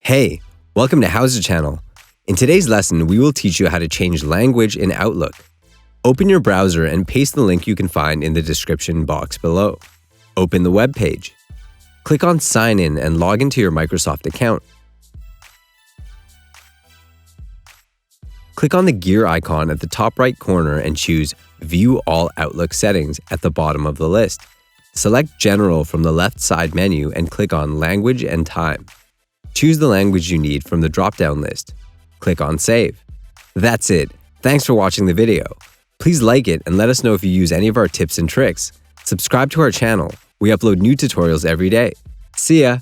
Hey, welcome to How's the Channel. In today's lesson, we will teach you how to change language in Outlook. Open your browser and paste the link you can find in the description box below. Open the web page. Click on Sign In and log into your Microsoft account. Click on the gear icon at the top right corner and choose View All Outlook Settings at the bottom of the list. Select General from the left side menu and click on Language and Time. Choose the language you need from the drop-down list. Click on Save. That's it. Thanks for watching the video. Please like it and let us know if you use any of our tips and tricks. Subscribe to our channel. We upload new tutorials every day. See ya!